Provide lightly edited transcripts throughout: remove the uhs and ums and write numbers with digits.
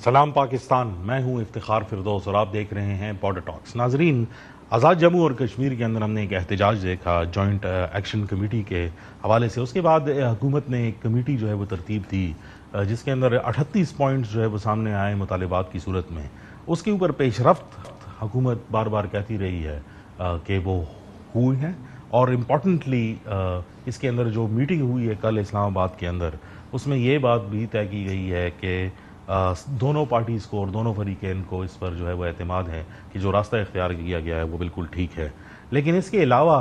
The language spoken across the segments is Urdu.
سلام پاکستان، میں ہوں افتخار فردوس اور آپ دیکھ رہے ہیں بارڈر ٹاکس۔ ناظرین، آزاد جموں اور کشمیر کے اندر ہم نے ایک احتجاج دیکھا جوائنٹ ایکشن کمیٹی کے حوالے سے۔ اس کے بعد حکومت نے ایک کمیٹی جو ہے وہ ترتیب دی جس کے اندر 38 پوائنٹس جو ہے وہ سامنے آئے مطالبات کی صورت میں۔ اس کے اوپر پیش رفت حکومت بار بار کہتی رہی ہے کہ وہ ہوئی ہیں، اور امپورٹنٹلی اس کے اندر جو میٹنگ ہوئی ہے کل اسلام آباد کے اندر، اس میں یہ بات بھی طے کی گئی ہے کہ دونوں پارٹیز کو اور دونوں فریقین کو اس پر جو ہے وہ اعتماد ہے کہ جو راستہ اختیار کیا گیا ہے وہ بالکل ٹھیک ہے۔ لیکن اس کے علاوہ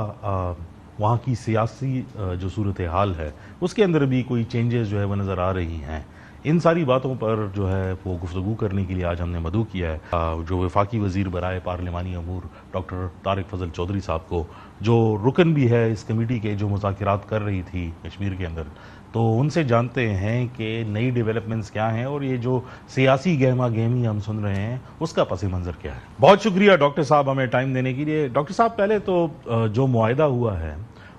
وہاں کی سیاسی جو صورتحال ہے اس کے اندر بھی کوئی چینجز جو ہے وہ نظر آ رہی ہیں۔ ان ساری باتوں پر جو ہے وہ گفتگو کرنے کے لیے آج ہم نے مدعو کیا ہے جو وفاقی وزیر برائے پارلیمانی امور ڈاکٹر طارق فضل چودھری صاحب کو، جو رکن بھی ہے اس کمیٹی کے جو مذاکرات کر رہی تھی کشمیر کے اندر۔ تو ان سے جانتے ہیں کہ نئی ڈیولپمنٹس کیا ہیں اور یہ جو سیاسی گہما گہمی ہم سن رہے ہیں اس کا پس منظر کیا ہے۔ بہت شکریہ ڈاکٹر صاحب ہمیں ٹائم دینے کے لیے۔ ڈاکٹر صاحب، پہلے تو جو معاہدہ ہوا ہے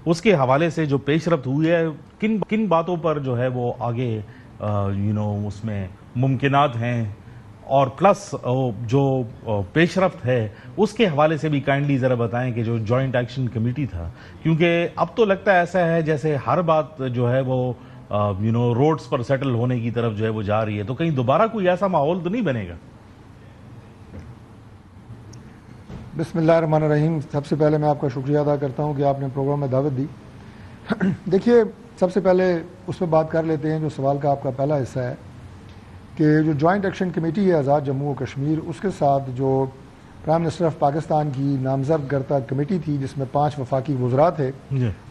اس کے حوالے سے جو پیش رفت ہوئی ہے، کن باتوں پر جو ہے وہ آگے اس میں ممکنات ہیں، اور پلس جو پیش رفت ہے اس کے حوالے سے بھی کائنڈلی ذرا بتائیں کہ جو جوائنٹ ایکشن کمیٹی تھا، کیونکہ اب تو لگتا ہے ایسا ہے جیسے ہر بات جو ہے وہ روڈز پر سیٹل ہونے کی طرف جو ہے وہ جا رہی ہے، تو کہیں دوبارہ کوئی ایسا ماحول تو نہیں بنے گا؟ بسم اللہ الرحمن الرحیم۔ سب سے پہلے میں آپ کا شکریہ ادا کرتا ہوں کہ آپ نے پروگرام میں دعوت دی۔ دیکھیے، سب سے پہلے اس پہ بات کر لیتے ہیں جو سوال کا آپ کا پہلا حصہ ہے کہ جو جوائنٹ ایکشن کمیٹی ہے آزاد جموں و کشمیر، اس کے ساتھ جو پرائم منسٹر آف پاکستان کی نامزد کردہ کمیٹی تھی جس میں 5 وفاقی وزراء تھے،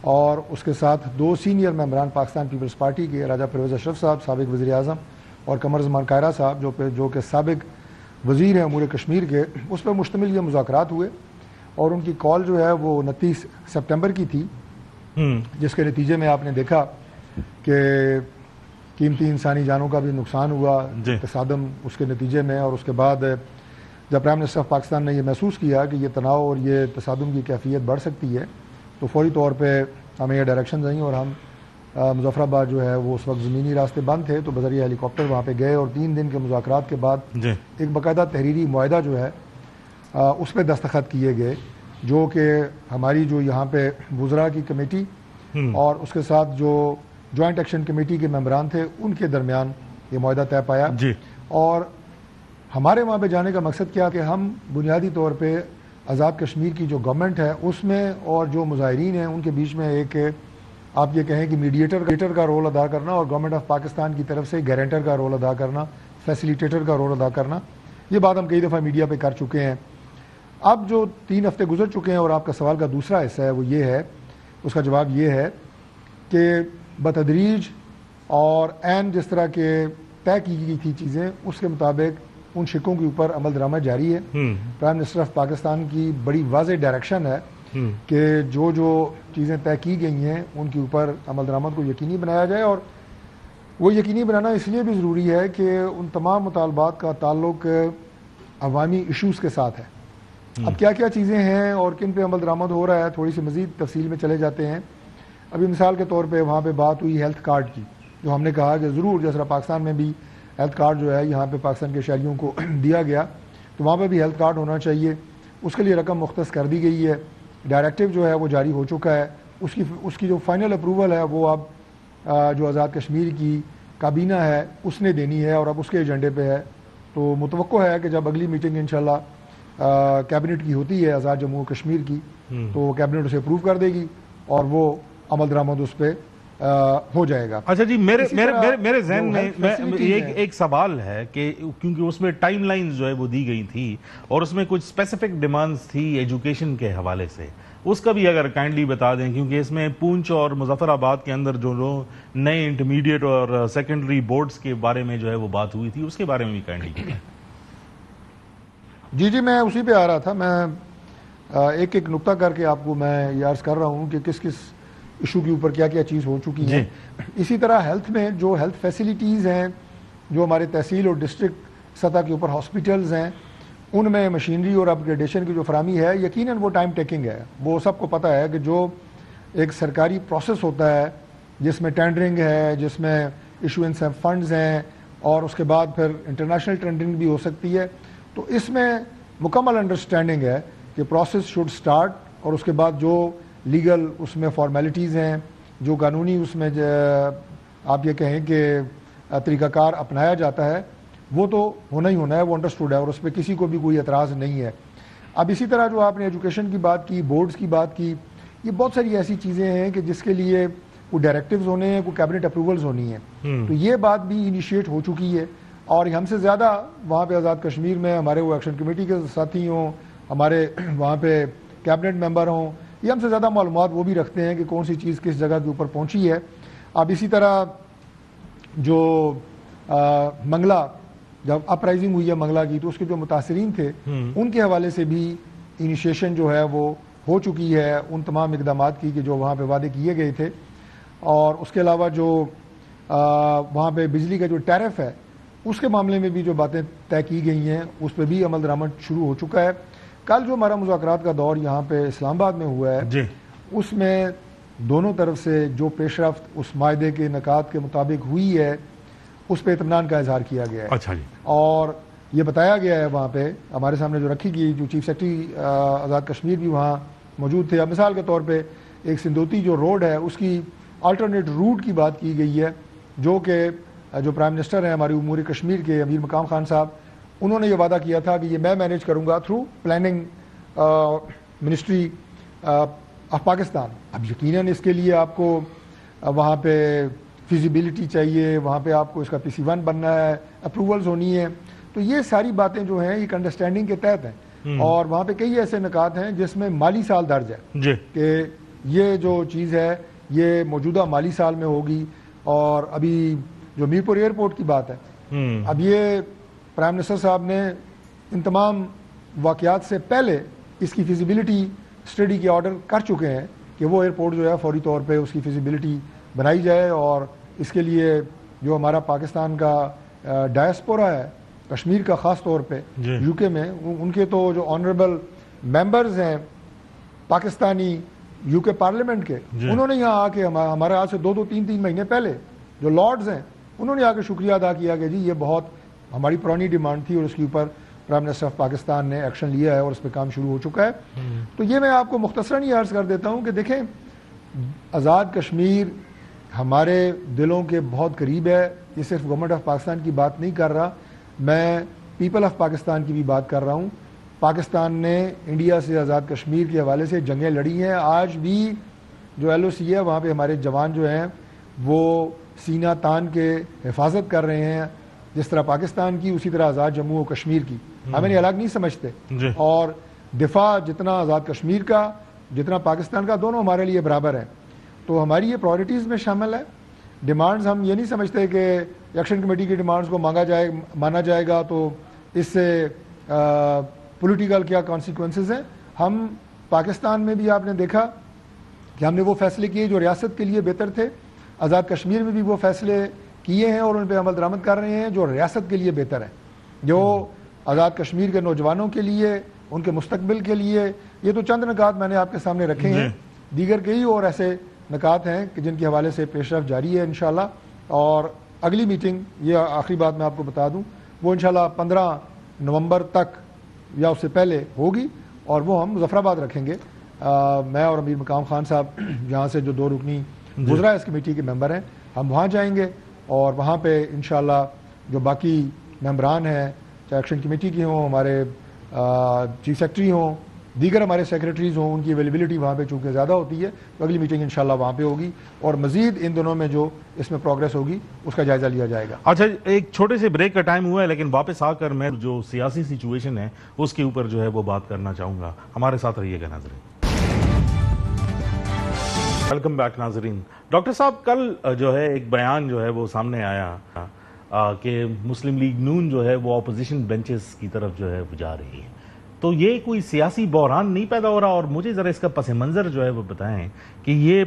اور اس کے ساتھ 2 سینئر ممبران پاکستان پیپلز پارٹی کے، راجہ پرویز اشرف صاحب سابق وزیر اعظم اور قمر زمان قاہرہ صاحب جو کہ سابق وزیر ہیں امور کشمیر کے، اس پر مشتمل یہ مذاکرات ہوئے، اور ان کی کال جو ہے وہ 29 سپٹمبر کی تھی، جس کے نتیجے میں آپ نے دیکھا کہ قیمتی انسانی جانوں کا بھی نقصان ہوا تصادم اس کے نتیجے میں۔ اور اس کے بعد جب پرائم منسٹر آف پاکستان نے یہ محسوس کیا کہ یہ تناؤ اور یہ تصادم کی کیفیت بڑھ سکتی ہے، تو فوری طور پہ ہمیں یہ ڈائریکشن دیں، اور ہم مظفر آباد جو ہے وہ اس وقت زمینی راستے بند تھے تو بذریعہ ہیلی کاپٹر وہاں پہ گئے، اور 3 دن کے مذاکرات کے بعد ایک باقاعدہ تحریری معاہدہ جو ہے اس پہ دستخط کیے گئے، جو کہ ہماری جو یہاں پہ وزراء کی کمیٹی اور اس کے ساتھ جو جوائنٹ ایکشن کمیٹی کے ممبران تھے ان کے درمیان یہ معاہدہ طے پایا۔ اور ہمارے وہاں پہ جانے کا مقصد کیا کہ ہم بنیادی طور پہ آزاد کشمیر کی جو گورنمنٹ ہے اس میں اور جو مظاہرین ہیں ان کے بیچ میں ایک آپ یہ کہیں کہ میڈیٹر کا رول ادا کرنا، اور گورنمنٹ آف پاکستان کی طرف سے گارنٹر کا رول ادا کرنا، فیسیلیٹیٹر کا رول ادا کرنا۔ یہ بات ہم کئی دفعہ میڈیا پہ کر چکے ہیں۔ اب جو 3 ہفتے گزر چکے ہیں اور آپ کا سوال کا دوسرا حصہ ہے وہ یہ ہے، اس کا جواب یہ ہے کہ بتدریج اور عین جس طرح کے طے کی گئی تھی چیزیں اس کے مطابق ان شکوں کے اوپر عمل درآمد جاری ہے۔ پرائم منسٹر آف پاکستان کی بڑی واضح ڈائریکشن ہے کہ جو چیزیں طے کی گئی ہیں ان کے اوپر عمل درآمد کو یقینی بنایا جائے، اور وہ یقینی بنانا اس لیے بھی ضروری ہے کہ ان تمام مطالبات کا تعلق عوامی ایشوز کے ساتھ ہے۔ اب کیا کیا چیزیں ہیں اور کن پہ عمل درآمد ہو رہا ہے، تھوڑی سی مزید تفصیل میں چلے جاتے ہیں۔ ابھی مثال کے طور پہ وہاں پہ بات ہوئی ہیلتھ کارڈ کی، جو ہم نے کہا کہ ضرور جس طرح پاکستان میں بھی ہیلتھ کارڈ جو ہے یہاں پہ پاکستان کے شہریوں کو دیا گیا تو وہاں پہ بھی ہیلتھ کارڈ ہونا چاہیے، اس کے لیے رقم مختص کر دی گئی ہے، ڈائریکٹو جو ہے وہ جاری ہو چکا ہے، اس کی جو فائنل اپروول ہے وہ اب جو آزاد کشمیر کی کابینہ ہے اس نے دینی ہے، اور اب اس کے ایجنڈے پہ ہے۔ تو متوقع ہے کہ جب اگلی میٹنگ انشاءاللہ کیبنٹ کی ہوتی ہے آزاد جموں و کشمیر کی، تو کیبنٹ اسے اپروو کر دے گی اور وہ عمل درآمد اس پہ ہو جائے گا۔ اچھا جی، میرے ذہن میں ایک سوال ہے کہ کیونکہ اس میں ٹائم لائنز جو ہے وہ دی گئی تھی اور اس میں کچھ اسپیسیفک ڈیمانڈز تھی ایجوکیشن کے حوالے سے، اس کا بھی اگر کائنڈلی بتا دیں، کیونکہ اس میں پونچھ اور مظفر آباد کے اندر جو نئے انٹرمیڈیٹ اور سیکنڈری بورڈز کے بارے میں جو ہے وہ بات ہوئی تھی، اس کے بارے میں بھی کائنڈلی بتائیں۔ جی میں اسی پہ آ رہا تھا، میں ایک نقطہ کر کے آپ کو میں یہ عرض کر رہا ہوں کہ کس ایشو کے اوپر کیا کیا چیز ہو چکی ہے۔ اسی طرح ہیلتھ میں جو ہیلتھ فیسیلیٹیز ہیں، جو ہمارے تحصیل اور ڈسٹرکٹ سطح کے اوپر ہاسپٹلز ہیں، ان میں مشینری اور اپ گریڈیشن کی جو فراہمی ہے یقیناً وہ ٹائم ٹیکنگ ہے۔ وہ سب کو پتہ ہے کہ جو ایک سرکاری پروسیس ہوتا ہے جس میں ٹینڈرنگ ہے، جس میں ایشوئنس فنڈز ہیں، اور اس کے بعد پھر انٹرنیشنل ٹرینڈنگ بھی ہو سکتی ہے. تو اس میں مکمل انڈرسٹینڈنگ ہے کہ پروسیس شوڈ سٹارٹ, اور اس کے بعد جو لیگل اس میں فارمیلٹیز ہیں, جو قانونی اس میں آپ یہ کہیں کہ طریقہ کار اپنایا جاتا ہے, وہ تو ہونا ہی ہونا ہے, وہ انڈرسٹوڈ ہے اور اس پہ کسی کو بھی کوئی اعتراض نہیں ہے. اب اسی طرح جو آپ نے ایجوکیشن کی بات کی, بورڈز کی بات کی, یہ بہت ساری ایسی چیزیں ہیں کہ جس کے لیے کوئی ڈائریکٹیوز ہونے ہیں, کوئی کیبنٹ اپروولز ہونی ہیں. تو یہ بات بھی انیشیٹ ہو چکی ہے, اور ہم سے زیادہ وہاں پہ آزاد کشمیر میں ہمارے وہ ایکشن کمیٹی کے ساتھی ہوں, ہمارے وہاں پہ کیبنٹ ممبر ہوں, یہ ہم سے زیادہ معلومات وہ بھی رکھتے ہیں کہ کون سی چیز کس جگہ کے اوپر پہنچی ہے. اب اسی طرح جو منگلا, جب اپرائزنگ ہوئی ہے منگلا کی, تو اس کے جو متاثرین تھے ان کے حوالے سے بھی انیشیشن جو ہے وہ ہو چکی ہے ان تمام اقدامات کی کہ جو وہاں پہ وعدے کیے گئے تھے. اور اس کے علاوہ جو وہاں پہ بجلی کا جو ٹیرف ہے اس کے معاملے میں بھی جو باتیں طے کی گئی ہیں اس پہ بھی عمل درآمد شروع ہو چکا ہے. کل جو ہمارا مذاکرات کا دور یہاں پہ اسلام آباد میں ہوا ہے, اس میں دونوں طرف سے جو پیش رفت اس معاہدے کے نکات کے مطابق ہوئی ہے اس پہ اطمینان کا اظہار کیا گیا ہے. اچھا جی. اور یہ بتایا گیا ہے وہاں پہ ہمارے سامنے جو رکھی گئی, جو چیف سیکرٹری آزاد کشمیر بھی وہاں موجود تھے. اب مثال کے طور پہ ایک سندوتی جو روڈ ہے اس کی آلٹرنیٹ روٹ کی بات کی گئی ہے, جو کہ جو پرائم منسٹر ہیں ہماری امور کشمیر کے امیر مقام خان صاحب, انہوں نے یہ وعدہ کیا تھا کہ یہ میں مینیج کروں گا through planning ministry of Pakistan. اب یقیناً اس کے لیے آپ کو وہاں پہ فیزیبلٹی چاہیے, وہاں پہ آپ کو اس کا PC1 بننا ہے, اپروولز ہونی ہے. تو یہ ساری باتیں جو ہیں ایک انڈرسٹینڈنگ کے تحت ہیں, اور وہاں پہ کئی ایسے نکات ہیں جس میں مالی سال درج ہے کہ یہ جو چیز ہے یہ موجودہ مالی سال میں ہوگی. اور ابھی جو میرپور ایئرپورٹ کی بات ہے, اب یہ پرائم منسٹر صاحب نے ان تمام واقعات سے پہلے اس کی فیزیبلٹی اسٹڈی کے آرڈر کر چکے ہیں کہ وہ ایئرپورٹ جو ہے فوری طور پہ اس کی فیزیبلٹی بنائی جائے. اور اس کے لیے جو ہمارا پاکستان کا ڈائسپورا ہے کشمیر کا, خاص طور پہ یو کے میں, ان کے تو جو آنریبل ممبرز ہیں پاکستانی یو کے پارلیمنٹ کے, انہوں نے یہاں آ کے ہمارے آج سے 2-3 مہینے پہلے جو لارڈز ہیں انہوں نے آ کے شکریہ ادا کیا کہ جی یہ بہت ہماری پرانی ڈیمانڈ تھی اور اس کے اوپر پرائم منسٹر آف پاکستان نے ایکشن لیا ہے اور اس پہ کام شروع ہو چکا ہے. تو یہ میں آپ کو مختصراً یہ عرض کر دیتا ہوں کہ دیکھیں آزاد کشمیر ہمارے دلوں کے بہت قریب ہے. یہ صرف گورنمنٹ آف پاکستان کی بات نہیں کر رہا, میں پیپل آف پاکستان کی بھی بات کر رہا ہوں. پاکستان نے انڈیا سے آزاد کشمیر کے حوالے سے جنگیں لڑی ہیں. آج بھی جو LOC ہے وہاں پہ ہمارے جوان جو ہیں وہ سینہ تان کے حفاظت کر رہے ہیں, جس طرح پاکستان کی اسی طرح آزاد جموں و کشمیر کی. ہم انہیں الگ نہیں سمجھتے, اور دفاع جتنا آزاد کشمیر کا جتنا پاکستان کا, دونوں ہمارے لیے برابر ہیں. تو ہماری یہ پرائرٹیز میں شامل ہے. ڈیمانڈز ہم یہ نہیں سمجھتے کہ ایکشن کمیٹی کی ڈیمانڈز کو مانا جائے گا تو اس سے پولیٹیکل کیا کانسیکوینسز ہیں. ہم پاکستان میں بھی آپ نے دیکھا کہ ہم نے وہ فیصلے کیے جو ریاست کے لیے بہتر تھے, آزاد کشمیر میں بھی وہ فیصلے کیے ہیں اور ان پہ عمل درآمد کر رہے ہیں جو ریاست کے لیے بہتر ہیں, جو آزاد کشمیر کے نوجوانوں کے لیے, ان کے مستقبل کے لیے. یہ تو چند نکات میں نے آپ کے سامنے رکھے ہیں, دیگر کئی اور ایسے نکات ہیں کہ جن کے حوالے سے پیش رفت جاری ہے انشاءاللہ. اور اگلی میٹنگ, یہ آخری بات میں آپ کو بتا دوں, وہ انشاءاللہ 15 نومبر تک یا اس سے پہلے ہوگی, اور وہ ہم مظفر آباد رکھیں گے. میں اور امیر مقام خان صاحب جہاں سے جو 2 رکنی وزراء اس کمیٹی کے ممبر ہیں, ہم وہاں جائیں گے, اور وہاں پہ انشاءاللہ جو باقی ممبران ہیں چاہے ایکشن کمیٹی کے ہوں, ہمارے چیف سیکرٹری ہوں, دیگر ہمارے سیکرٹریز ہوں, ان کی اویلیبلٹی وہاں پہ چونکہ زیادہ ہوتی ہے, تو اگلی میٹنگ انشاءاللہ وہاں پہ ہوگی, اور مزید ان دنوں میں جو اس میں پروگریس ہوگی اس کا جائزہ لیا جائے گا. اچھا, ایک چھوٹے سے بریک کا ٹائم ہوا ہے, لیکن واپس آ کر میں جو سیاسی سچویشن ہے اس کے اوپر جو ہے وہ بات کرنا چاہوں گا. ہمارے ساتھ رہیے گا ناظرین. ویلکم بیک ناظرین. ڈاکٹر صاحب, کل جو ہے ایک بیان جو ہے وہ سامنے آیا کہ مسلم لیگ نون جو ہے وہ اپوزیشن بینچز کی طرف جو ہے جا رہی ہے. تو یہ کوئی سیاسی بحران نہیں پیدا ہو رہا؟ اور مجھے ذرا اس کا پس منظر جو ہے وہ بتائیں کہ یہ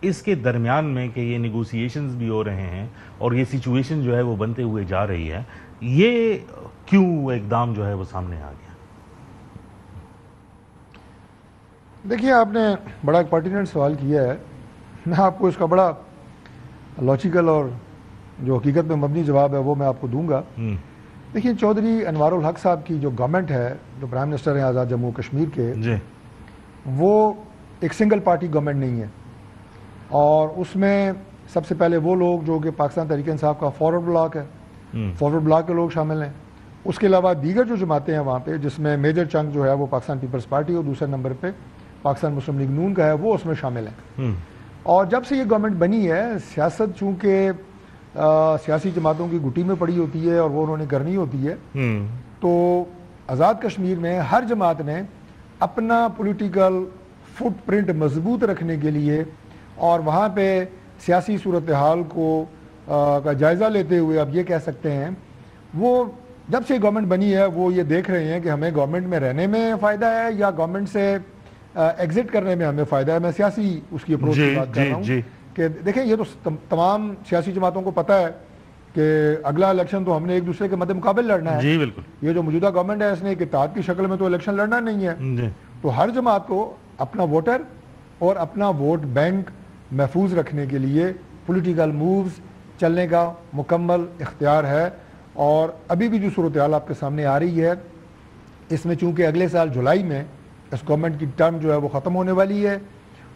اس کے درمیان میں کہ یہ نیگوسیشنز بھی ہو رہے ہیں اور یہ سچویشن جو ہے وہ بنتے ہوئے جا رہی ہے, یہ کیوں اقدام جو ہے وہ سامنے آ گیا؟ دیکھیے, آپ نے بڑا ایک پرٹیننٹ سوال کیا ہے. میں آپ کو اس کا بڑا لاجیکل اور جو حقیقت میں مبنی جواب ہے وہ میں آپ کو دوں گا. دیکھیے چودھری انوار الحق صاحب کی جو گورنمنٹ ہے, جو پرائم منسٹر ہیں آزاد جموں کشمیر کے, وہ ایک سنگل پارٹی گورنمنٹ نہیں ہے, اور اس میں سب سے پہلے وہ لوگ جو کہ پاکستان تحریک انصاف کا فارورڈ بلاک ہے, فارورڈ بلاک کے لوگ شامل ہیں. اس کے علاوہ دیگر جو جماعتیں ہیں وہاں پہ, جس میں میجر چنک جو ہے وہ پاکستان پیپلز پارٹی اور دوسرے نمبر پہ پاکستان مسلم لیگ نون کا ہے, وہ اس میں شامل ہیں. اور جب سے یہ گورنمنٹ بنی ہے, سیاست چونکہ سیاسی جماعتوں کی گٹی میں پڑی ہوتی ہے اور وہ انہوں نے کرنی ہوتی ہے, تو آزاد کشمیر میں ہر جماعت نے اپنا پولیٹیکل فٹ پرنٹ مضبوط رکھنے کے لیے اور وہاں پہ سیاسی صورتحال کو کا جائزہ لیتے ہوئے آپ یہ کہہ سکتے ہیں, وہ جب سے گورنمنٹ بنی ہے وہ یہ دیکھ رہے ہیں کہ ہمیں گورنمنٹ میں رہنے میں فائدہ ہے یا گورنمنٹ سے ایگزٹ کرنے میں ہمیں فائدہ ہے. میں سیاسی اس کی اپروچ کی بات کر رہا ہوں کہ دیکھیں یہ تو تمام سیاسی جماعتوں کو پتہ ہے کہ اگلا الیکشن تو ہم نے ایک دوسرے کے مد مقابل لڑنا ہے. جی بالکل. یہ جو موجودہ گورنمنٹ ہے اس نے ایک اتحاد کی شکل میں تو الیکشن لڑنا نہیں ہے. تو ہر جماعت کو اپنا ووٹر اور اپنا ووٹ بینک محفوظ رکھنے کے لیے پولیٹیکل مووز چلنے کا مکمل اختیار ہے. اور ابھی بھی جو صورتحال آپ کے سامنے آ رہی ہے, اس میں چونکہ اگلے سال جولائی میں اس گورنمنٹ کی ٹرم جو ہے وہ ختم ہونے والی ہے,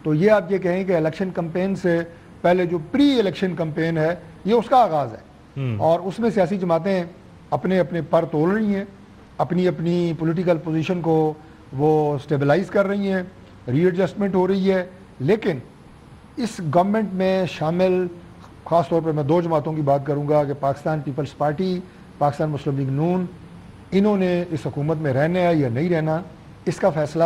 تو یہ آپ یہ کہیں کہ الیکشن کمپین سے پہلے جو پری الیکشن کمپین ہے یہ اس کا آغاز ہے, اور اس میں سیاسی جماعتیں اپنے اپنے پر تول رہی ہیں, اپنی اپنی پولیٹیکل پوزیشن کو وہ سٹیبلائز کر رہی ہیں, ری ایڈجسٹمنٹ ہو رہی ہے. لیکن اس گورنمنٹ میں شامل خاص طور پہ میں دو جماعتوں کی بات کروں گا کہ پاکستان پیپلز پارٹی, پاکستان مسلم لیگ نون, انہوں نے اس حکومت میں رہنا ہے یا نہیں رہنا, اس کا فیصلہ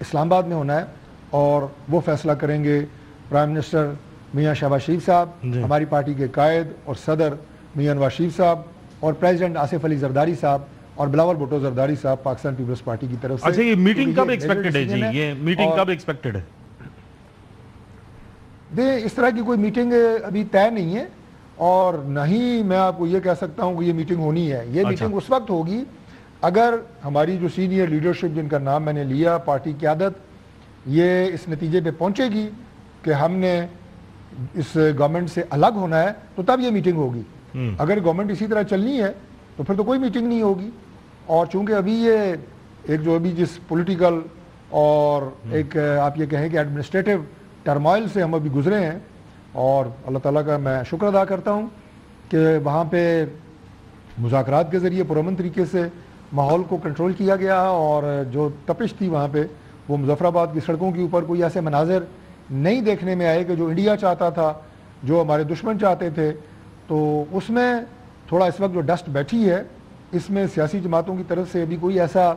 اسلام آباد میں ہونا ہے, اور وہ فیصلہ کریں گے پرائم منسٹر میاں شہباز شریف صاحب, ہماری پارٹی کے قائد اور صدر میاں نواز شریف صاحب, اور پریزیڈنٹ آصف علی زرداری صاحب اور بلاول بھٹو زرداری صاحب پاکستان پیپلز پارٹی کی طرف سے. اچھا, یہ میٹنگ کب ایکسپیکٹڈ ہے جی؟ یہ میٹنگ کب ایکسپیکٹڈ ہے؟ اس طرح کی کوئی میٹنگ ابھی طے نہیں ہے, اور نہ ہی میں آپ کو یہ کہہ سکتا ہوں کہ یہ میٹنگ ہونی ہے. یہ میٹنگ اس وقت ہوگی اگر ہماری جو سینئر لیڈرشپ جن کا نام میں نے لیا, پارٹی قیادت, یہ اس نتیجے پہ پہنچے گی کہ ہم نے اس گورنمنٹ سے الگ ہونا ہے, تو تب یہ میٹنگ ہوگی. اگر گورنمنٹ اسی طرح چلنی ہے تو پھر تو کوئی میٹنگ نہیں ہوگی. اور چونکہ ابھی یہ ایک جو ابھی جس پولیٹیکل اور ایک آپ یہ کہیں کہ ایڈمنسٹریٹو ٹرمائل سے ہم ابھی گزرے ہیں, اور اللہ تعالیٰ کا میں شکر ادا کرتا ہوں کہ وہاں پہ مذاکرات کے ذریعے پرامن طریقے سے ماحول کو کنٹرول کیا گیا, اور جو تپش تھی وہاں پہ وہ مظفر آباد کی سڑکوں کے اوپر کوئی ایسے مناظر نہیں دیکھنے میں آئے کہ جو انڈیا چاہتا تھا, جو ہمارے دشمن چاہتے تھے. تو اس میں تھوڑا اس وقت جو ڈسٹ بیٹھی ہے, اس میں سیاسی جماعتوں کی طرف سے ابھی کوئی ایسا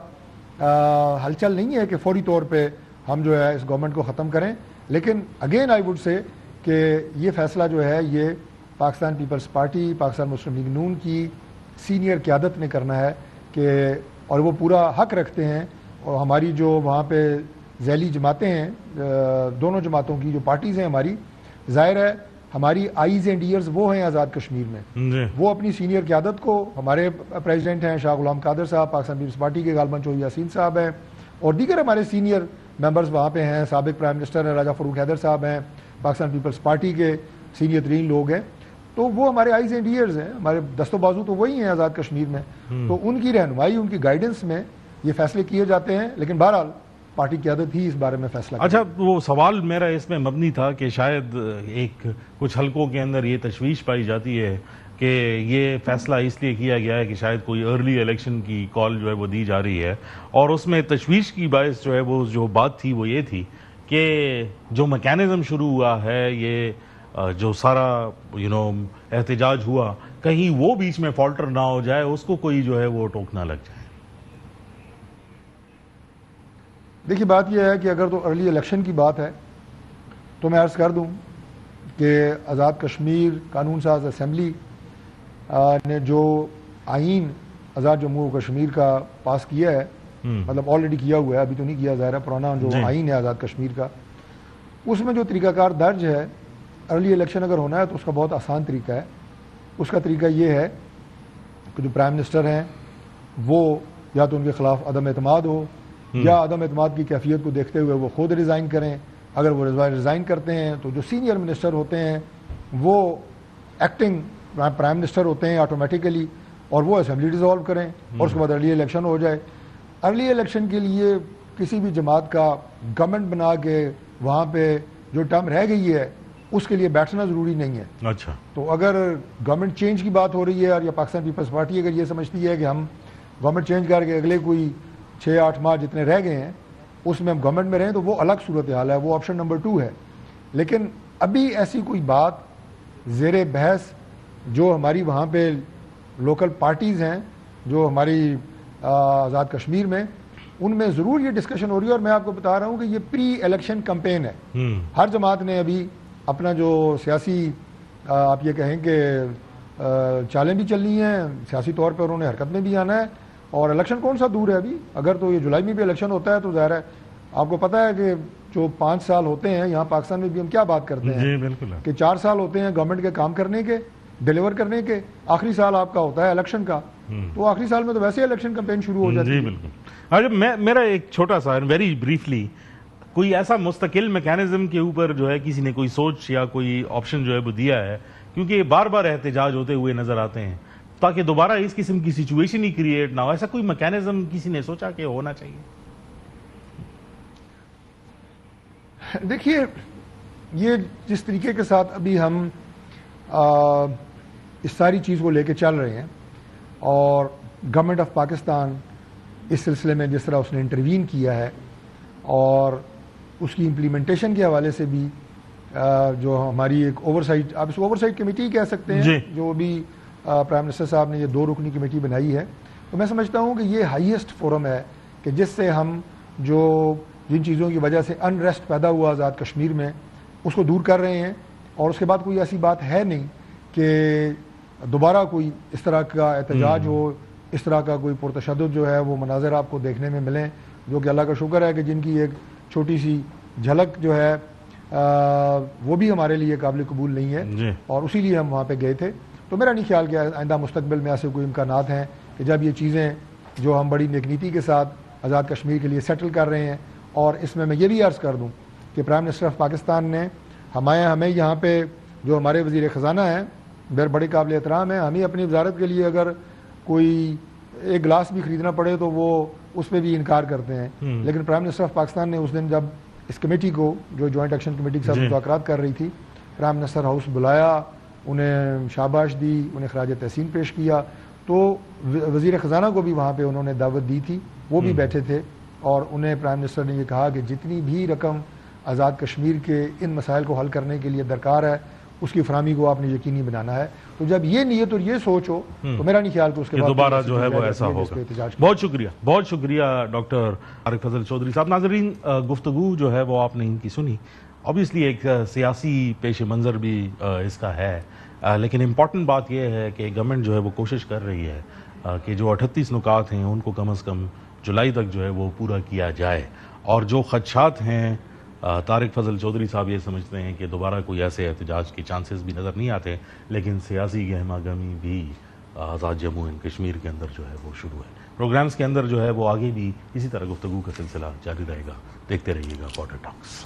ہلچل نہیں ہے کہ فوری طور پہ ہم جو ہے اس گورنمنٹ کو ختم کریں. لیکن اگین آئی وڈ سے کہ یہ فیصلہ جو ہے یہ پاکستان پیپلز پارٹی, پاکستان مسلم لیگ نون کی سینئر قیادت نے کرنا ہے کہ, اور وہ پورا حق رکھتے ہیں. اور ہماری جو وہاں پہ ذیلی جماعتیں ہیں, دونوں جماعتوں کی جو پارٹیز ہیں ہماری, ظاہر ہے ہماری آئیز اینڈ ایئرز وہ ہیں آزاد کشمیر میں, وہ اپنی سینئر قیادت کو, ہمارے پریزیڈنٹ ہیں شاہ غلام قادر صاحب پاکستان پیپلز پارٹی کے, غالباً چودھری یاسین صاحب ہیں, اور دیگر ہمارے سینئر ممبرز وہاں پہ ہیں, سابق پرائم منسٹر ہیں راجہ فاروق حیدر صاحب ہیں, پاکستان پیپلز پارٹی کے سینئر ترین لوگ ہیں. تو وہ ہمارے آئیز اینڈ ایئرز ہیں, ہمارے دست و بازو تو وہی ہیں آزاد کشمیر میں. تو ان کی رہنمائی, ان کی گائیڈنس میں یہ فیصلے کیے جاتے ہیں. لیکن بہرحال پارٹی قیادت ہی اس بارے میں فیصلہ کرے. اچھا, وہ سوال میرا اس میں مبنی تھا کہ شاید ایک کچھ حلقوں کے اندر یہ تشویش پائی جاتی ہے کہ یہ فیصلہ اس لیے کیا گیا ہے کہ شاید کوئی ارلی الیکشن کی کال جو ہے وہ دی جا رہی ہے, اور اس میں تشویش کی باعث جو ہے وہ جو بات تھی وہ یہ تھی کہ جو میکینزم شروع ہوا ہے, یہ جو سارا احتجاج ہوا, کہیں وہ بیچ میں فالٹر نہ ہو جائے, اس کو کوئی جو ہے وہ ٹوک نہ لگ جائے. دیکھیے بات یہ ہے کہ اگر تو ارلی الیکشن کی بات ہے تو میں عرض کر دوں کہ آزاد کشمیر قانون ساز اسمبلی نے جو آئین آزاد جموں و کشمیر کا پاس کیا ہے, مطلب آلریڈی کیا ہوا ہے, ابھی تو نہیں کیا ظاہر ہے, پرانا جو آئین ہے آزاد کشمیر کا, اس میں جو طریقہ کار درج ہے, ارلی الیکشن اگر ہونا ہے تو اس کا بہت آسان طریقہ ہے. اس کا طریقہ یہ ہے کہ جو پرائم منسٹر ہیں وہ یا تو ان کے خلاف عدم اعتماد ہو, یا عدم اعتماد کی کیفیت کو دیکھتے ہوئے وہ خود ریزائن کریں. اگر وہ ریزائن کرتے ہیں تو جو سینئر منسٹر ہوتے ہیں وہ ایکٹنگ پرائم منسٹر ہوتے ہیں آٹومیٹیکلی اور وہ اسمبلی ڈیزالو کریں اور اس کے بعد ارلی الیکشن ہو جائے. ارلی الیکشن کے لیے کسی بھی جماعت کا گورنمنٹ بنا کے وہاں پہ جو ٹرم رہ گئی ہے اس کے لیے بیٹھنا ضروری نہیں ہے. اچھا, تو اگر گورنمنٹ چینج کی بات ہو رہی ہے اور یا پاکستان پیپلز پارٹی اگر یہ سمجھتی ہے کہ ہم گورنمنٹ چینج کر کے اگلے کوئی 6-8 ماہ جتنے رہ گئے ہیں اس میں ہم گورنمنٹ میں رہیں تو وہ الگ صورتحال ہے, وہ آپشن نمبر 2 ہے. لیکن ابھی ایسی کوئی بات زیر بحث جو ہماری وہاں پہ لوکل پارٹیز ہیں جو ہماری آزاد کشمیر میں, ان میں ضرور یہ ڈسکشن ہو رہی ہے. اور میں آپ کو بتا رہا ہوں کہ یہ پری الیکشن کمپین ہے. ہر جماعت نے ابھی اپنا جو سیاسی آپ یہ کہیں کہ چالیں بھی چلنی ہیں, سیاسی طور پر انہوں نے حرکت میں بھی آنا ہے. اور الیکشن کون سا دور ہے ابھی, اگر تو یہ جولائی میں بھی الیکشن ہوتا ہے تو ظاہر ہے آپ کو پتہ ہے کہ جو 5 سال ہوتے ہیں یہاں پاکستان میں بھی ہم کیا بات کرتے ہیں کہ 4 سال ہوتے ہیں گورنمنٹ کے کام کرنے کے, ڈیلیور کرنے کے, آخری سال آپ کا ہوتا ہے الیکشن کا. تو آخری سال میں تو ویسے الیکشن کمپین شروع ہو جاتی ہے. جی بالکل. اچھا, میرا ایک چھوٹا سا ویری بریفلی, کوئی ایسا مستقل میکینزم کے اوپر جو ہے کسی نے کوئی سوچ یا کوئی آپشن جو ہے وہ دیا ہے, کیونکہ یہ بار بار احتجاج ہوتے ہوئے نظر آتے ہیں, تاکہ دوبارہ اس قسم کی سچویشن ہی کریٹ نہ ہو, ایسا کوئی میکینزم کسی نے سوچا کہ ہونا چاہیے؟ دیکھیے یہ جس طریقے کے ساتھ ابھی ہم اس ساری چیز کو لے کے چل رہے ہیں اور گورنمنٹ آف پاکستان اس سلسلے میں جس طرح اس نے انٹروین کیا ہے اور اس کی امپلیمنٹیشن کے حوالے سے بھی جو ہماری ایک اوورسائٹ, آپ اس کو اوورسائٹ کمیٹی کہہ سکتے ہیں, جو بھی پرائم منسٹر صاحب نے یہ 2 رکنی کمیٹی بنائی ہے, تو میں سمجھتا ہوں کہ یہ ہائیسٹ فورم ہے کہ جس سے ہم جن چیزوں کی وجہ سے انریسٹ پیدا ہوا آزاد کشمیر میں اس کو دور کر رہے ہیں. اور اس کے بعد کوئی ایسی بات ہے نہیں کہ دوبارہ کوئی اس طرح کا احتجاج ہو, اس طرح کا کوئی پرتشدد جو ہے وہ مناظر آپ کو دیکھنے میں ملیں, جو کہ اللہ کا شکر ہے کہ جن کی ایک چھوٹی سی جھلک جو ہے وہ بھی ہمارے لیے قابل قبول نہیں ہے, اور اسی لیے ہم وہاں پہ گئے تھے. تو میرا نہیں خیال کہ آئندہ مستقبل میں ایسے کوئی امکانات ہیں کہ جب یہ چیزیں جو ہم بڑی نیک نیتی کے ساتھ آزاد کشمیر کے لیے سیٹل کر رہے ہیں, اور اس میں یہ بھی عرض کر دوں کہ پرائم منسٹر آف پاکستان نے ہمیں یہاں پہ جو ہمارے وزیر خزانہ ہیں بڑے قابل احترام ہیں, ہمیں اپنی وزارت کے لیے اگر کوئی ایک گلاس بھی خریدنا پڑے تو وہ اس پہ بھی انکار کرتے ہیں. لیکن پرائم منسٹر آف پاکستان نے اس دن جب اس کمیٹی کو جو جوائنٹ ایکشن کمیٹی کے ساتھ مذاکرات کر رہی تھی, پرائم منسٹر ہاؤس بلایا, انہیں شاباش دی, انہیں خراج تحسین پیش کیا, تو وزیر خزانہ کو بھی وہاں پہ انہوں نے دعوت دی تھی, وہ بھی بیٹھے تھے, اور انہیں پرائم منسٹر نے یہ کہا کہ جتنی بھی رقم آزاد کشمیر کے ان مسائل کو حل کرنے کے لیے درکار ہے اس کی فراہمی کو آپ نے یقینی بنانا ہے. تو جب یہ نیت اور یہ سوچ ہو تو میرا نہیں خیال کہ اس کے بعد دوبارہ جو ہے وہ ایسا ہوگا. بہت شکریہ ڈاکٹر طارق فضل چودھری صاحب. ناظرین, گفتگو جو ہے وہ آپ نے ان کی سنی. obviously ایک سیاسی پیش منظر بھی اس کا ہے, لیکن امپورٹنٹ بات یہ ہے کہ گورنمنٹ جو ہے وہ کوشش کر رہی ہے کہ جو 38 نکات ہیں ان کو کم از کم جولائی تک جو ہے وہ پورا کیا جائے. اور جو خدشات ہیں, طارق فضل چودھری صاحب یہ سمجھتے ہیں کہ دوبارہ کوئی ایسے احتجاج کے چانسز بھی نظر نہیں آتے, لیکن سیاسی گہما گہمی بھی آزاد جموں اینڈ کشمیر کے اندر جو ہے وہ شروع ہے. پروگرامز کے اندر جو ہے وہ آگے بھی اسی طرح گفتگو کا سلسلہ جاری رہے گا. دیکھتے رہیے گا بارڈر ٹاکس.